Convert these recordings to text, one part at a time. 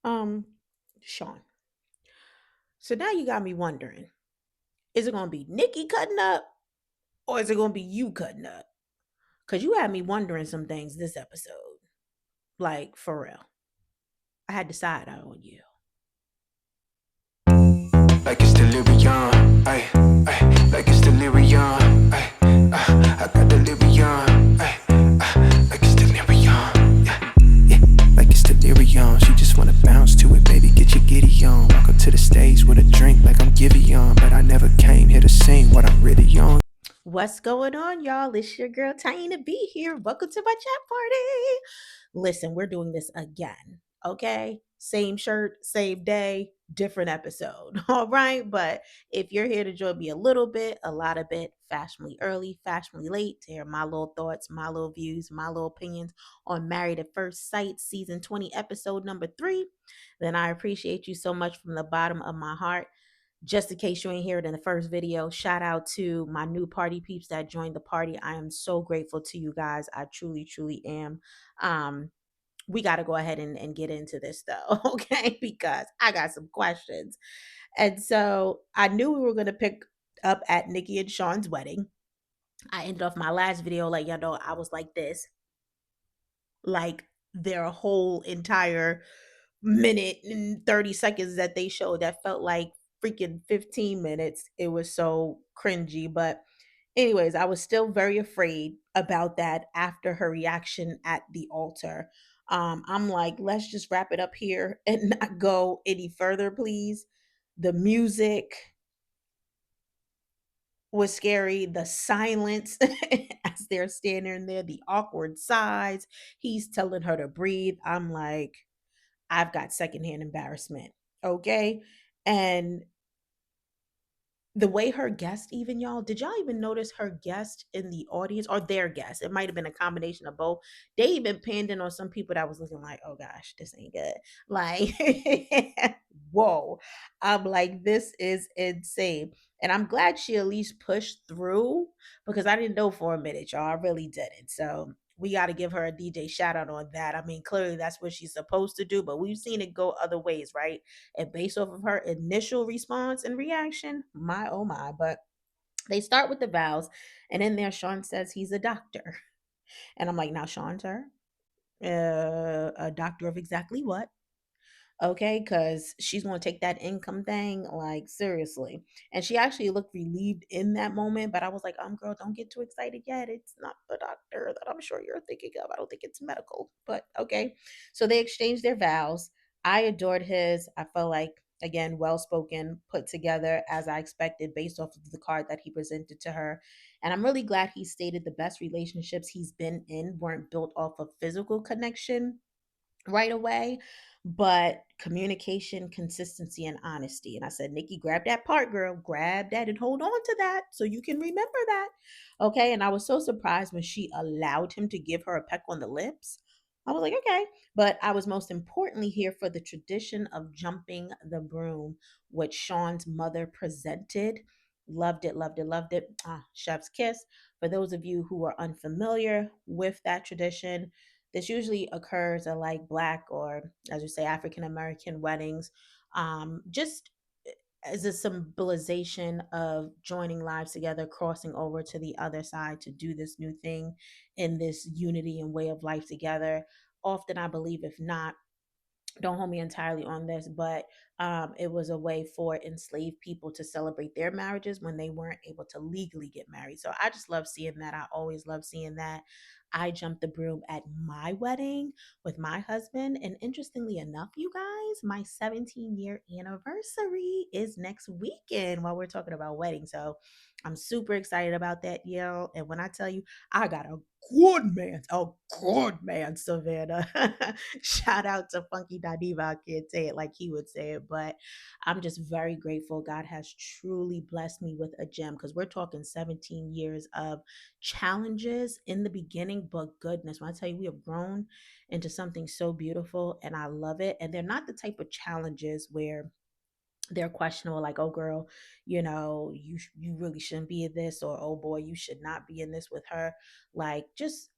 Um, Shawn. So now you got me wondering, is it gonna be Nikki cutting up or is it gonna be you cutting up? Cause you had me wondering some things this episode. Like for real. I had to decide out on you. Like it's delirium, ay, ay, like it's delirium, ay, I got delirium, ay, like it's delirium, yeah, yeah, like it's delirium. She just wanna bounce to it, baby, get your giddy on. Walk up to the stage with a drink like I'm Giveon, but I never came here to sing what I'm really on. What's going on, y'all? It's your girl Tiny to be here. Welcome to my chat party. Listen, we're doing this again. Okay. Same shirt, same day, different episode. All right. But if you're here to join me a little bit, a lot of bit, fashionably early, fashionably late, to hear my little thoughts, my little views, my little opinions on Married at First Sight, season 20, episode number 3, then I appreciate you so much from the bottom of my heart. Just in case you ain't hear it in the first video, shout out to my new party peeps that joined the party. I am so grateful to you guys. I truly, truly am. Um, we got to go ahead and get into this though, okay? Because I got some questions. And so I knew we were going to pick up at Nikki and Sean's wedding. I ended off my last video like, y'all know, I was like this, like their whole entire minute and 30 seconds that they showed that felt like freaking 15 minutes. It was so cringy. But, anyways, I was still very afraid about that after her reaction at the altar. I'm like, let's just wrap it up here and not go any further, please. The music was scary. The silence as they're standing there, the awkward sighs. He's telling her to breathe. I'm like, I've got secondhand embarrassment. Okay. And the way her guest, even y'all, did y'all even notice her guest in the audience or their guest? It might have been a combination of both. They even panned in on some people that was looking like, oh gosh, this ain't good. Like, whoa. I'm like, this is insane. And I'm glad she at least pushed through because I didn't know for a minute, y'all. I really didn't. So we got to give her a DJ shout out on that. I mean, clearly that's what she's supposed to do, but we've seen it go other ways, right? And based off of her initial response and reaction, my oh my. But they start with the vows, and in there, Sean says he's a doctor. And I'm like, now, Sean, sir, a doctor of exactly what? Okay, because she's going to take that income thing like seriously. And she actually looked relieved in that moment, but I was like, girl, don't get too excited yet. It's not the doctor that I'm sure you're thinking of. I don't think it's medical, but okay. So they exchanged their vows. I adored his. I felt like, again, well spoken, put together as I expected based off of the card that he presented to her. And I'm really glad he stated the best relationships he's been in weren't built off of physical connection right away, but communication, consistency, and honesty. And I said, Nikki, grab that part, girl. Grab that and hold on to that so you can remember that. Okay. And I was so surprised when she allowed him to give her a peck on the lips. I was like, okay. But I was most importantly here for the tradition of jumping the broom, which Sean's mother presented. Loved it, loved it, loved it. Chef's kiss. For those of you who are unfamiliar with that tradition, this usually occurs at like Black or, as you say, African American weddings, just as a symbolization of joining lives together, crossing over to the other side to do this new thing in this unity and way of life together. Often, I believe, if not, don't hold me entirely on this, but it was a way for enslaved people to celebrate their marriages when they weren't able to legally get married. So I just love seeing that. I always love seeing that. I jumped the broom at my wedding with my husband. And interestingly enough, you guys, my 17-year anniversary is next weekend while we're talking about weddings. So I'm super excited about that, yo. And when I tell you, I got a good man, Savannah. Shout out to Funky Diva. I can't say it like he would say it, but I'm just very grateful. God has truly blessed me with a gem because we're talking 17 years of challenges in the beginning, but goodness, when I tell you we have grown into something so beautiful and I love it. And they're not the type of challenges where they're questionable, like, oh girl, you really shouldn't be in this, or oh boy, you should not be in this with her. Like, just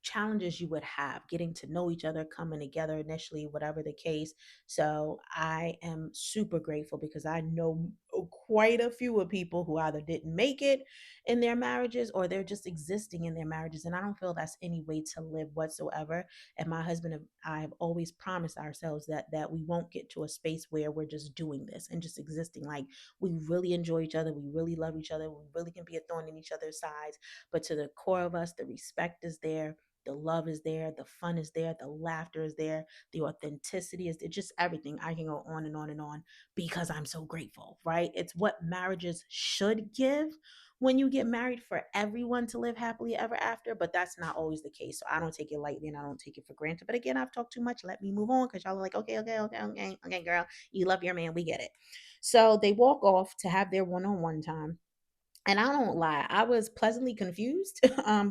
challenges you would have getting to know each other, coming together initially, whatever the case. So I am super grateful because I know quite a few of people who either didn't make it in their marriages or they're just existing in their marriages. And I don't feel that's any way to live whatsoever. And my husband and I have always promised ourselves that we won't get to a space where we're just doing this and just existing. Like, we really enjoy each other, we really love each other, we really can be a thorn in each other's sides, but to the core of us, the respect is there, the love is there, the fun is there, the laughter is there, the authenticity is there, just everything. I can go on and on and on because I'm so grateful, right? It's what marriages should give when you get married, for everyone to live happily ever after, but that's not always the case. So I don't take it lightly and I don't take it for granted. But again, I've talked too much. Let me move on because y'all are like, okay, okay, okay, okay, okay, girl. You love your man. We get it. So they walk off to have their one on one time. And I don't lie, I was pleasantly confused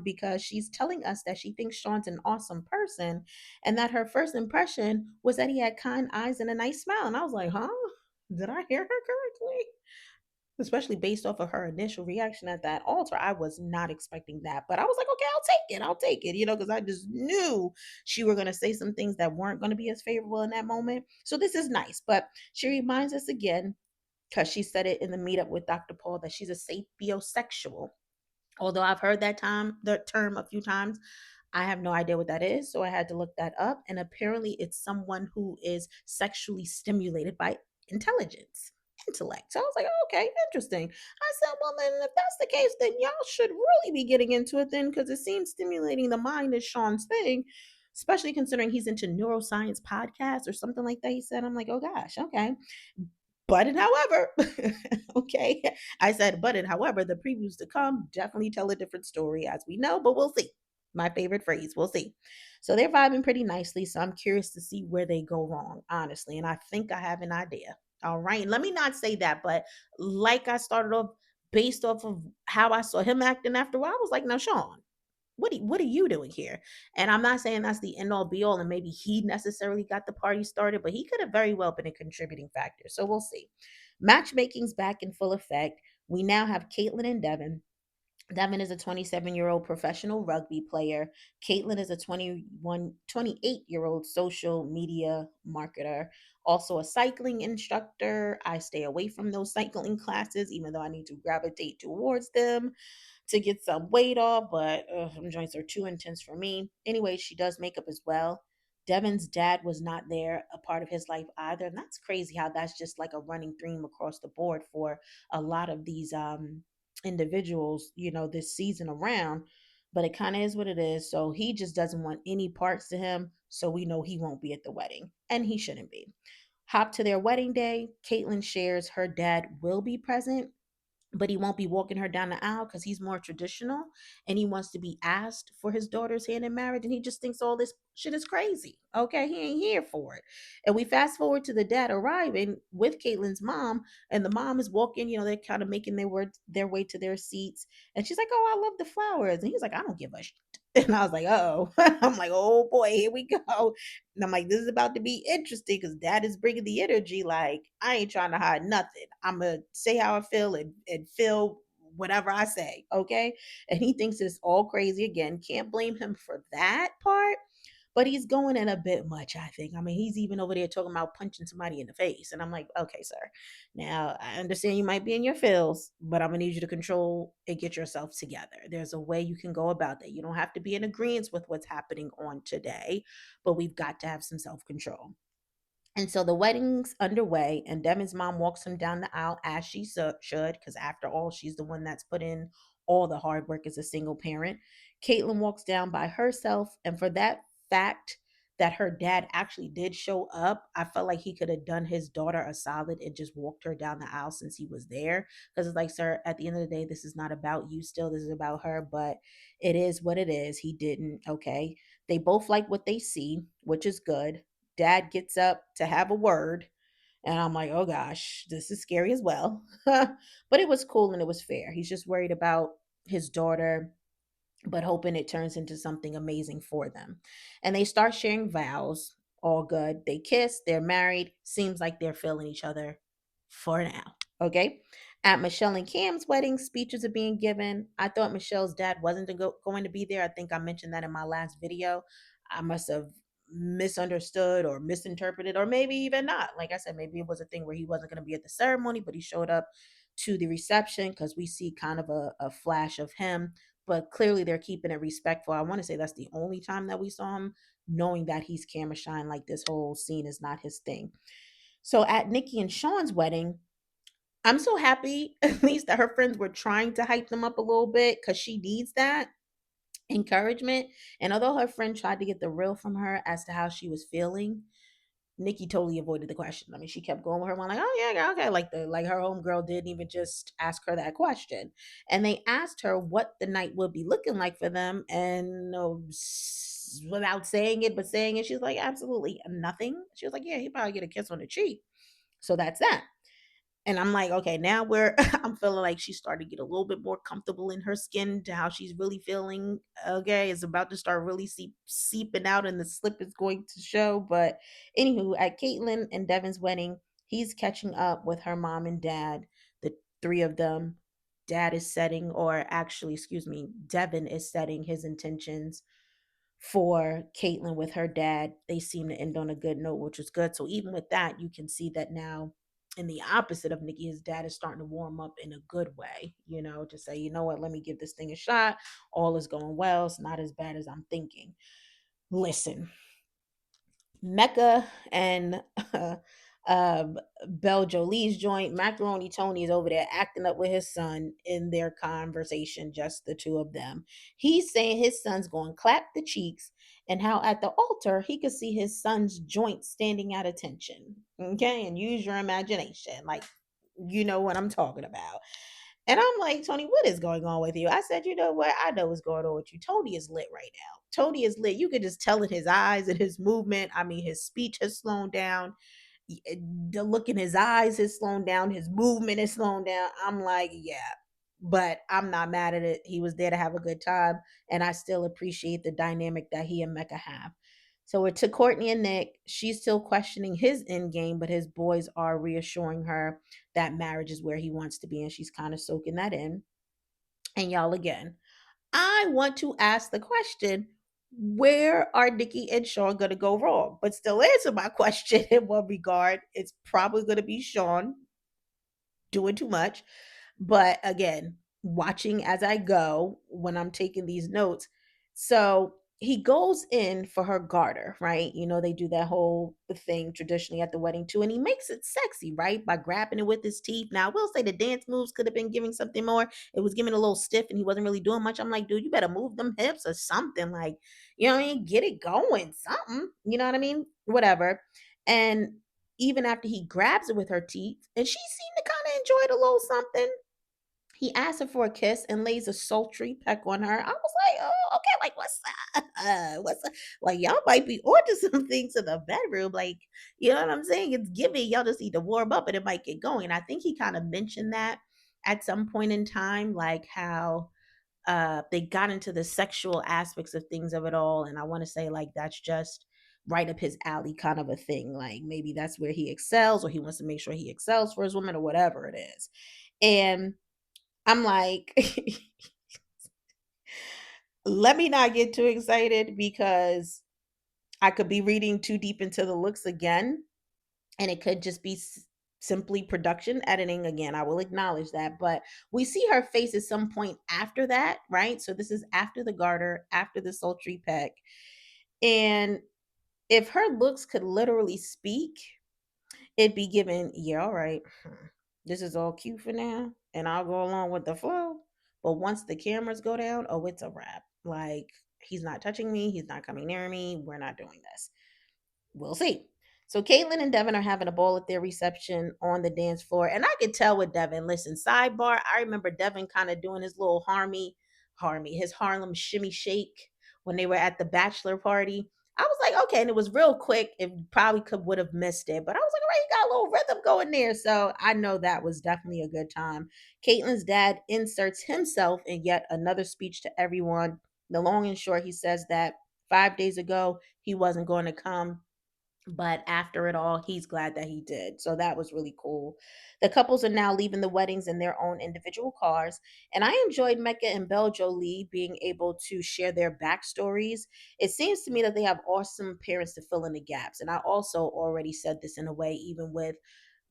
because she's telling us that she thinks Sean's an awesome person and that her first impression was that he had kind eyes and a nice smile. And I was like, huh? Did I hear her correctly? Especially based off of her initial reaction at that altar. I was not expecting that, but I was like, okay, I'll take it. I'll take it, because I just knew she were going to say some things that weren't going to be as favorable in that moment. So this is nice, but she reminds us again, because she said it in the meetup with Dr. Paul, that she's a sapiosexual. Although I've heard the term a few times, I have no idea what that is. So I had to look that up. And apparently it's someone who is sexually stimulated by intellect. So I was like, oh, okay, interesting. I said, well, then if that's the case, then y'all should really be getting into it then, because it seems stimulating the mind is Sean's thing, especially considering he's into neuroscience podcasts or something like that. He said, I'm like, oh gosh, okay. But and however, okay, I said, but and however, the previews to come definitely tell a different story, as we know, but we'll see. My favorite phrase, we'll see. So they're vibing pretty nicely. So I'm curious to see where they go wrong, honestly. And I think I have an idea. All right. Let me not say that, but like I started off based off of how I saw him acting after a while, I was like, now, Shawn, what are you doing here? And I'm not saying that's the end all be all, and maybe he necessarily got the party started, but he could have very well been a contributing factor. So we'll see. Matchmaking's back in full effect. We now have Caitlyn and Devon. Devin is a 27-year-old professional rugby player. Caitlyn is a 28-year-old social media marketer, also a cycling instructor. I stay away from those cycling classes, even though I need to gravitate towards them to get some weight off, but some joints are too intense for me. Anyway, she does makeup as well. Devin's dad was not there, a part of his life either. And that's crazy how that's just like a running theme across the board for a lot of these individuals, this season around. But it kind of is what it is. So he just doesn't want any parts to him. So we know he won't be at the wedding. And he shouldn't be. Hop to their wedding day. Caitlyn shares her dad will be present, but he won't be walking her down the aisle because he's more traditional and he wants to be asked for his daughter's hand in marriage. And he just thinks all this shit is crazy. Okay. He ain't here for it. And we fast forward to the dad arriving with Caitlyn's mom, and the mom is walking, they're kind of making their way to their seats. And she's like, oh, I love the flowers. And he's like, I don't give a shit. And I was like, oh, I'm like, oh boy, here we go. And I'm like, this is about to be interesting because dad is bringing the energy. Like, I ain't trying to hide nothing. I'm going to say how I feel and feel whatever I say. Okay. And he thinks it's all crazy again. Can't blame him for that part, but he's going in a bit much, I think. I mean, he's even over there talking about punching somebody in the face. And I'm like, okay, sir. Now, I understand you might be in your feels, but I'm going to need you to control and get yourself together. There's a way you can go about that. You don't have to be in agreement with what's happening on today, but we've got to have some self control. And so the wedding's underway, and Devin's mom walks him down the aisle as she should, because after all, she's the one that's put in all the hard work as a single parent. Caitlyn walks down by herself, and for that fact that her dad actually did show up, I felt like he could have done his daughter a solid and just walked her down the aisle since he was there. Because it's like, sir, at the end of the day, this is not about you still, this is about her, but it is what it is. He didn't, okay? They both like what they see, which is good. Dad gets up to have a word, and I'm like, oh gosh, this is scary as well. But it was cool and it was fair. He's just worried about his daughter, but hoping it turns into something amazing for them. And they start sharing vows. All good. They kiss, they're married. Seems like they're feeling each other for now. Okay. At Michelle and Cam's wedding, speeches are being given. I thought Michelle's dad wasn't going to be there. I think I mentioned that in my last video. I must have misunderstood or misinterpreted, or maybe even not. Like I said, maybe it was a thing where he wasn't going to be at the ceremony, but he showed up to the reception because we see kind of a flash of him. But clearly, they're keeping it respectful. I want to say that's the only time that we saw him, knowing that he's camera shy, like this whole scene is not his thing. So at Nikki and Sean's wedding, I'm so happy at least that her friends were trying to hype them up a little bit because she needs that encouragement. And although her friend tried to get the real from her as to how she was feeling, Nikki totally avoided the question. I mean, she kept going with her one like, "Oh yeah, okay," like her homegirl didn't even just ask her that question. And they asked her what the night would be looking like for them, and without saying it, but saying it, she's like, "Absolutely nothing." She was like, "Yeah, he probably get a kiss on the cheek." So that's that. And I'm like, okay, now we're I'm feeling like she's starting to get a little bit more comfortable in her skin to how she's really feeling. Okay, it's about to start really seeping out and the slip is going to show. But anywho, at Caitlyn and Devon's wedding, he's catching up with her mom and dad, the three of them. Dad is setting, or actually, excuse me, Devon is setting his intentions for Caitlyn with her dad. They seem to end on a good note, which is good. So even with that, you can see that now in the opposite of Nikki, his dad is starting to warm up in a good way, to say, you know what, let me give this thing a shot. All is going well. It's not as bad as I'm thinking. Listen, Mecca and um, Belle Jolie's joint, Macaroni Tony is over there acting up with his son in their conversation, just the two of them. He's saying his son's going to clap the cheeks, and how at the altar he could see his son's joint standing at attention. Okay, and use your imagination. Like, you know what I'm talking about. And I'm like, Tony, what is going on with you? I said, you know what? I know what's going on with you. Tony is lit right now. Tony is lit. You could just tell in his eyes and his movement. I mean, his speech has slowed down. The look in his eyes has slowed down. His movement is slowed down. I'm like, yeah. But I'm not mad at it. He was there to have a good time. And I still appreciate the dynamic that he and Mecca have. So we're to Courtney and Nick. She's still questioning his end game, but his boys are reassuring her that marriage is where he wants to be, and she's kind of soaking that in. And y'all, again, I want to ask the question, where are Nikki and Sean going to go wrong? But still answer my question in one regard. It's probably going to be Sean doing too much. But again, watching as I go when I'm taking these notes. So he goes in for her garter, right? They do that whole thing traditionally at the wedding too. And he makes it sexy, right? By grabbing it with his teeth. Now, I will say the dance moves could have been giving something more. It was giving a little stiff and he wasn't really doing much. I'm like, dude, you better move them hips or something. Like, you know what I mean? Get it going, something. You know what I mean? Whatever. And even after he grabs it with her teeth, and she seemed to kind of enjoy it a little something, he asks her for a kiss and lays a sultry peck on her. I was like, oh, okay, like what's up? What's up? Like y'all might be onto some things in the bedroom. Like, you know what I'm saying? It's giving. Y'all just need to warm up and it might get going. I think he kind of mentioned that at some point in time, like how they got into the sexual aspects of things of it all. And I want to say like that's just right up his alley kind of a thing. Like maybe that's where he excels, or he wants to make sure he excels for his woman, or whatever it is. And I'm like, let me not get too excited because I could be reading too deep into the looks again, and it could just be simply production editing again. I will acknowledge that, but we see her face at some point after that, right? So this is after the garter, after the sultry peck. And if her looks could literally speak, it'd be given, yeah, all right, this is all cute for now, and I'll go along with the flow. But once the cameras go down, oh, it's a wrap. Like, he's not touching me, he's not coming near me, we're not doing this. We'll see. So Caitlyn and Devon are having a ball at their reception on the dance floor. And I could tell with Devon, listen, sidebar, I remember Devon kind of doing his little his Harlem shimmy shake when they were at the bachelor party. I was like, okay, and it was real quick. It probably would have missed it, but I was like, all right, you got a little rhythm going there. So I know that was definitely a good time. Caitlyn's dad inserts himself in yet another speech to everyone. The long and short, he says that 5 days ago he wasn't going to come, But after it all, he's glad that he did. So that was really cool. The couples are now leaving the weddings in their own individual cars. And I enjoyed Mecca and Belle Jolie being able to share their backstories. It seems to me that they have awesome parents to fill in the gaps. And I also already said this in a way, even with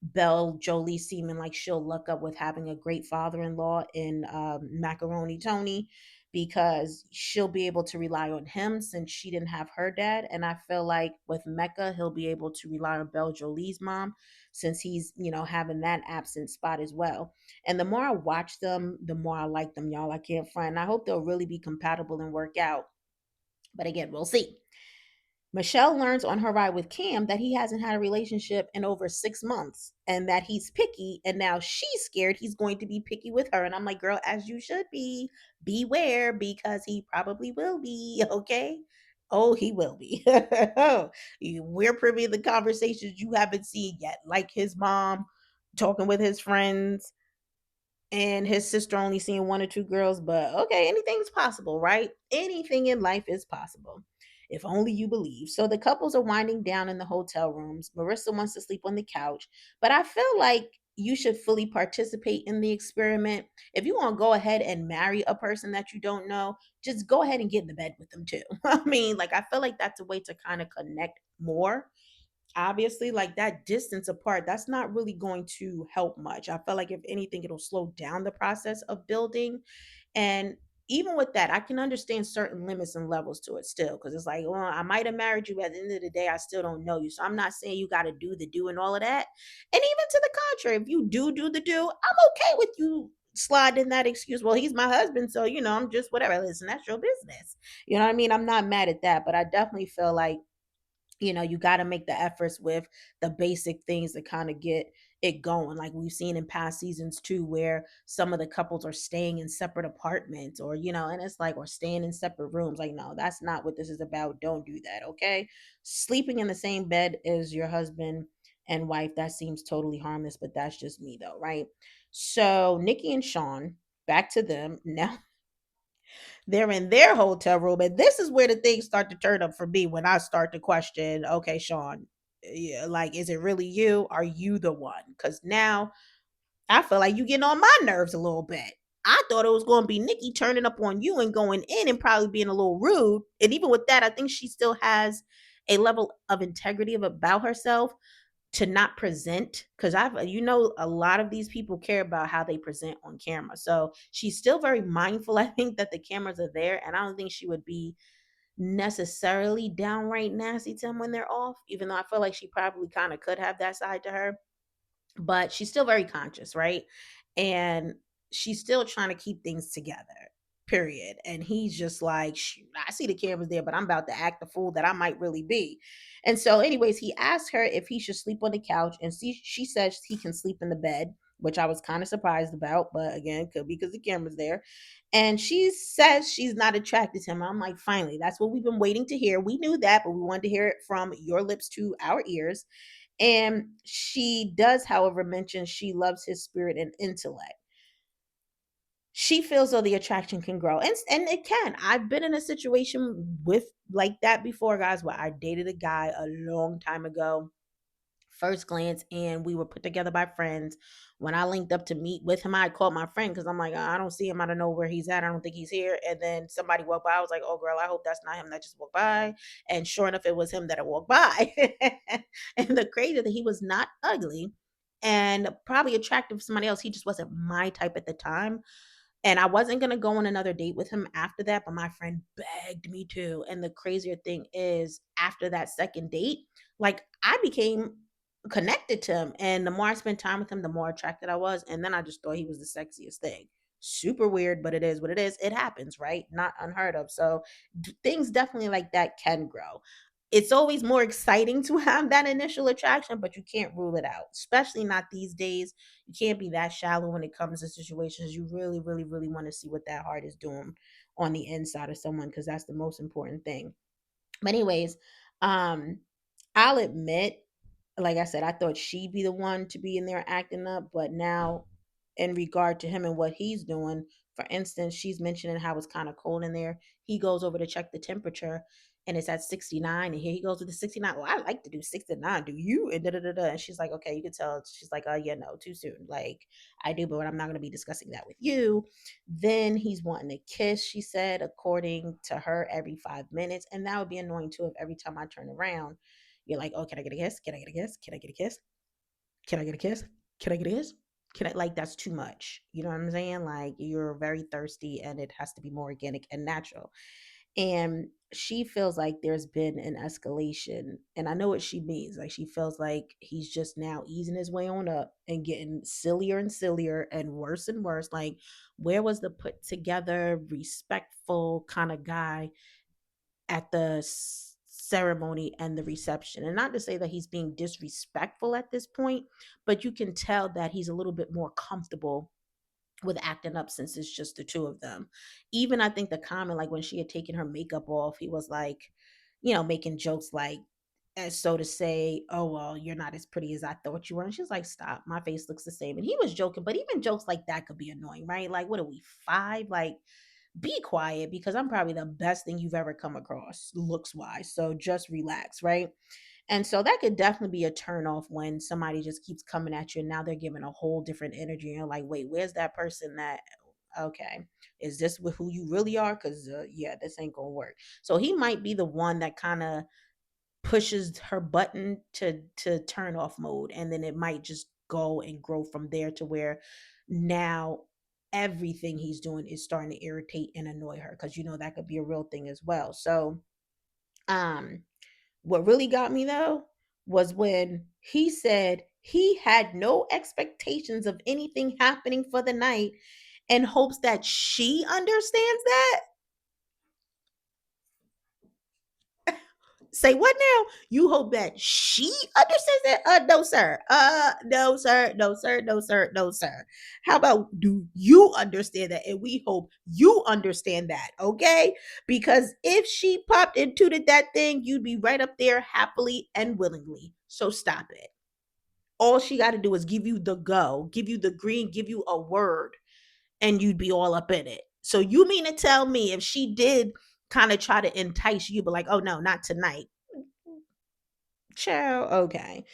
Belle Jolie seeming like she'll luck up with having a great father-in-law in Macaroni Tony, because she'll be able to rely on him since she didn't have her dad. And I feel like with Mecca, he'll be able to rely on Belle Jolie's mom since he's, having that absent spot as well. And the more I watch them, the more I like them, y'all. I can't front. I hope they'll really be compatible and work out. But again, we'll see. Michelle learns on her ride with Cam that he hasn't had a relationship in over 6 months and that he's picky. And now she's scared he's going to be picky with her. And I'm like, girl, as you should be. Beware because he probably will be. Okay. Oh, he will be. We're privy to the conversations you haven't seen yet, like his mom talking with his friends and his sister only seeing one or two girls, but okay, anything's possible, right? Anything in life is possible. If only you believe. So the couples are winding down in the hotel rooms. Marissa wants to sleep on the couch, but I feel like you should fully participate in the experiment. If you want to go ahead and marry a person that you don't know, just go ahead and get in the bed with them too. I mean, like, I feel like that's a way to kind of connect more. Obviously, like, that distance apart, that's not really going to help much. I feel like if anything, it'll slow down the process of building. And even with that, I can understand certain limits and levels to it still, because it's like, well, I might have married you, but at the end of the day, I still don't know you. So I'm not saying you got to do the do and all of that. And even to the contrary, if you do the do, I'm okay with you slide in that excuse. Well, he's my husband, so I'm just whatever. Listen, that's your business. You know what I mean? I'm not mad at that, but I definitely feel like you got to make the efforts with the basic things to kind of get it going, like we've seen in past seasons too, where some of the couples are staying in separate apartments, or and it's like, or staying in separate rooms. Like, no, that's not what this is about. Don't do that. Okay. Sleeping in the same bed as your husband and wife, that seems totally harmless, but that's just me though, right? So Nikki and Sean, back to them now. They're in their hotel room, and this is where the things start to turn up for me when I start to question, okay, Shawn, yeah, like, is it really you? Are you the one? Because now I feel like you getting on my nerves a little bit. I thought it was going to be Nikki turning up on you and going in and probably being a little rude. And even with that, I think she still has a level of integrity about herself to not present, because I've a lot of these people care about how they present on camera. So she's still very mindful, I think, that the cameras are there, and I don't think she would be necessarily downright nasty to them when they're off, even though I feel like she probably kind of could have that side to her, but she's still very conscious, right? And she's still trying to keep things together. Period. And he's just like, "Shoot, I see the cameras there, but I'm about to act the fool that I might really be." And so, anyways, he asked her if he should sleep on the couch, and she says he can sleep in the bed, which I was kind of surprised about, but again, could be because the camera's there. And she says she's not attracted to him. I'm like, finally, that's what we've been waiting to hear. We knew that, but we wanted to hear it from your lips to our ears. And she does, however, mention she loves his spirit and intellect. She feels though the attraction can grow, and it can. I've been in a situation with like that before, guys, where I dated a guy a long time ago, first glance, and we were put together by friends. When I linked up to meet with him, I called my friend because I'm like, I don't see him. I don't know where he's at. I don't think he's here. And then somebody walked by. I was like, oh, girl, I hope that's not him that just walked by. And sure enough, it was him that walked by. And the crazy that he was not ugly and probably attractive to somebody else. He just wasn't my type at the time. And I wasn't gonna go on another date with him after that, but my friend begged me to. And the crazier thing is, after that second date, like, I became connected to him. And the more I spent time with him, the more attracted I was. And then I just thought he was the sexiest thing. Super weird, but it is what it is. It happens, right? Not unheard of. So things definitely like that can grow. It's always more exciting to have that initial attraction, but you can't rule it out, especially not these days. You can't be that shallow when it comes to situations. You really, really, really want to see what that heart is doing on the inside of someone, because that's the most important thing. But anyways, um, I'll admit, like I said, I thought she'd be the one to be in there acting up, but now in regard to him and what he's doing, for instance, she's mentioning how it's kind of cold in there. He goes over to check the temperature. and it's at 69, and here he goes with the 69. Well, I like to do 69. Do you? And da da da da. And she's like, okay, you can tell. She's like, oh yeah, no, too soon. Like, I do, but I'm not gonna be discussing that with you. Then he's wanting a kiss, she said, according to her, every 5 minutes. And that would be annoying too if every time I turn around, you're like, oh, can I get a kiss? Can I get a kiss? Can I get a kiss? Can I get a kiss? Can I get a kiss? Can I, like, that's too much. You know what I'm saying? Like, you're very thirsty and it has to be more organic and natural. And she feels like there's been an escalation. And I know what she means. Like, she feels like he's just now easing his way on up and getting sillier and sillier and worse. Like, where was the put together, respectful kind of guy at the ceremony and the reception? And not to say that he's being disrespectful at this point, but you can tell that he's a little bit more comfortable with acting up since it's just the two of them. Even I think the comment, like when she had taken her makeup off, he was like, making jokes like, as so to say, oh, well, you're not as pretty as I thought you were. And she's like, stop, my face looks the same. And he was joking, but even jokes like that could be annoying, right? Like, what are we, five? Like, be quiet because I'm probably the best thing you've ever come across looks wise. So just relax, right? And so that could definitely be a turn off when somebody just keeps coming at you and now they're giving a whole different energy. And you're like, wait, where's that person that, okay, is this with who you really are? Because, yeah, this ain't going to work. So he might be the one that kind of pushes her button to turn off mode. And then it might just go and grow from there to where now everything he's doing is starting to irritate and annoy her because that could be a real thing as well. So, um, what really got me though was when he said he had no expectations of anything happening for the night and hopes that she understands that. Say what now? You hope that she understands that? No, sir. No, sir. No, sir. No, sir. No, sir. How about do you understand that? And we hope you understand that, okay? Because if she popped into that thing, you'd be right up there happily and willingly. So stop it. All she got to do is give you the go, give you the green, give you a word, and you'd be all up in it. So you mean to tell me if she did kind of try to entice you, but like, oh no, not tonight. Child, okay.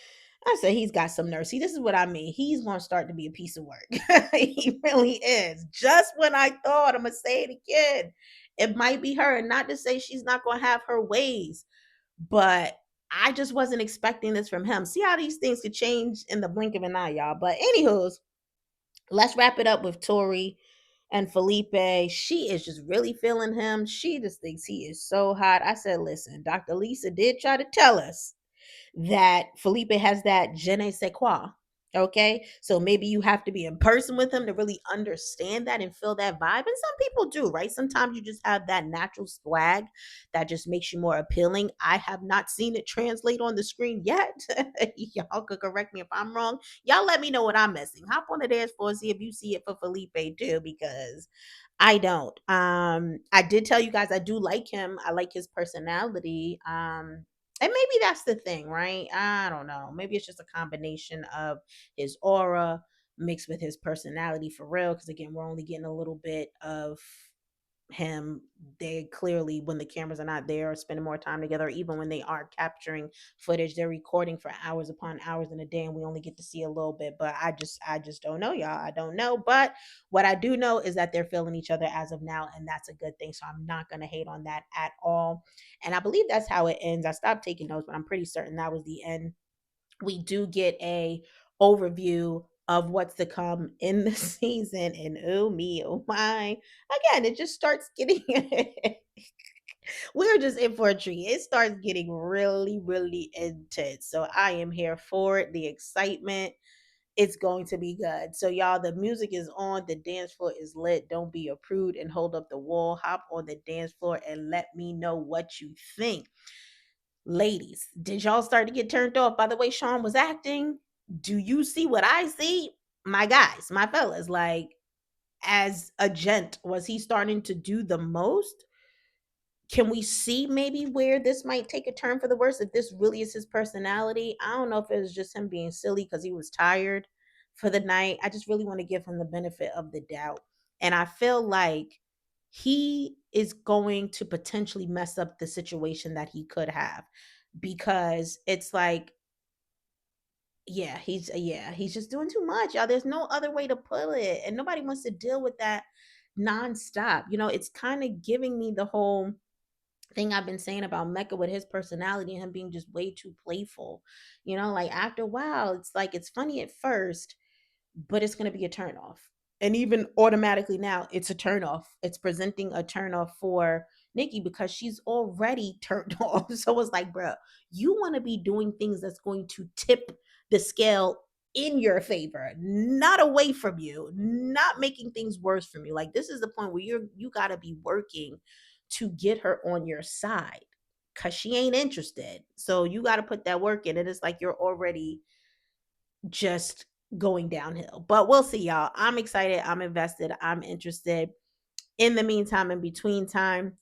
I said he's got some nerve. See, this is what I mean. He's gonna start to be a piece of work. He really is. Just when I thought, I'm gonna say it again. It might be her, and not to say she's not gonna have her ways, but I just wasn't expecting this from him. See how these things could change in the blink of an eye, y'all. But anywho's, let's wrap it up with Tori and Felipe. She is just really feeling him. She just thinks he is so hot. I said, listen, Dr. Lisa did try to tell us that Felipe has that je ne sais quoi. Okay. So maybe you have to be in person with him to really understand that and feel that vibe. And some people do, right? Sometimes you just have that natural swag that just makes you more appealing. I have not seen it translate on the screen yet. Y'all could correct me if I'm wrong. Y'all let me know what I'm missing. Hop on the dance floor, see if you see it for Felipe too, because I don't. I did tell you guys I do like him. I like his personality. And maybe that's the thing, right? I don't know. Maybe it's just a combination of his aura mixed with his personality for real. Because again, we're only getting a little bit of him. They clearly, when the cameras are not there, are spending more time together. Even when they are capturing footage, they're recording for hours upon hours in a day, and we only get to see a little bit. But I just don't know, y'all. I don't know. But what I do know is that they're feeling each other as of now, and that's a good thing. So I'm not gonna hate on that at all. And I believe that's how it ends. I stopped taking notes, but I'm pretty certain that was the end. We do get a overview of what's to come in the season, and oh me, oh my, again, it just starts getting we're just in for a treat. It starts getting really, really intense. So I am here for it. The excitement, it's going to be good. So y'all, the music is on, the dance floor is lit. Don't be a prude and hold up the wall. Hop on the dance floor and let me know what you think. Ladies, did y'all start to get turned off by the way Shawn was acting? Do you see what I see? My guys, my fellas, like, as a gent, was he starting to do the most? Can we see maybe where this might take a turn for the worse if this really is his personality? I don't know if it was just him being silly because he was tired for the night. I just really want to give him the benefit of the doubt. And I feel like he is going to potentially mess up the situation that he could have, because it's like, he's just doing too much, y'all. There's no other way to put it. And nobody wants to deal with that nonstop. It's kind of giving me the whole thing I've been saying about Mecca with his personality and him being just way too playful. Like after a while, it's like it's funny at first, but it's going to be a turnoff. And even automatically now, it's a turnoff. It's presenting a turnoff for Nikki because she's already turned off. So it's like, bro, you want to be doing things that's going to tip the scale in your favor, not away from you, not making things worse from you. Like this is the point where you got to be working to get her on your side, because she ain't interested. So you got to put that work in. And it's like you're already just going downhill. But we'll see, y'all. I'm excited. I'm invested. I'm interested. In the meantime, in between time,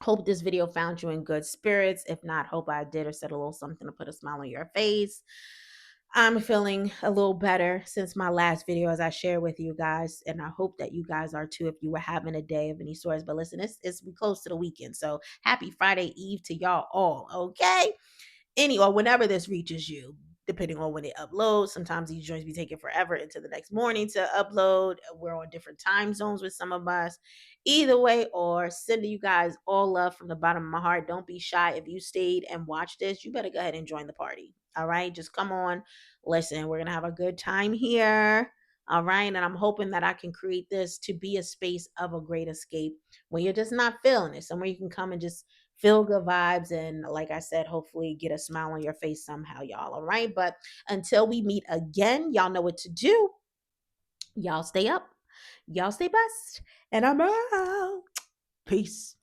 hope this video found you in good spirits. If not, hope I did or said a little something to put a smile on your face. I'm feeling a little better since my last video, as I shared with you guys, and I hope that you guys are too. If you were having a day of any sorts, but listen, it's we close to the weekend, so happy Friday Eve to y'all all. Okay, or whenever this reaches you, depending on when it uploads. Sometimes these joints be taking forever into the next morning to upload. We're on different time zones with some of us. Either way, or sending you guys all love from the bottom of my heart. Don't be shy. If you stayed and watched this, you better go ahead and join the party. All right, just come on. Listen, we're gonna have a good time here. All right, and I'm hoping that I can create this to be a space of a great escape when you're just not feeling it. Somewhere you can come and just feel good vibes, and like I said, hopefully get a smile on your face somehow, y'all. All right, but until we meet again, y'all know what to do. Y'all stay up, y'all stay blessed, and I'm out. Peace.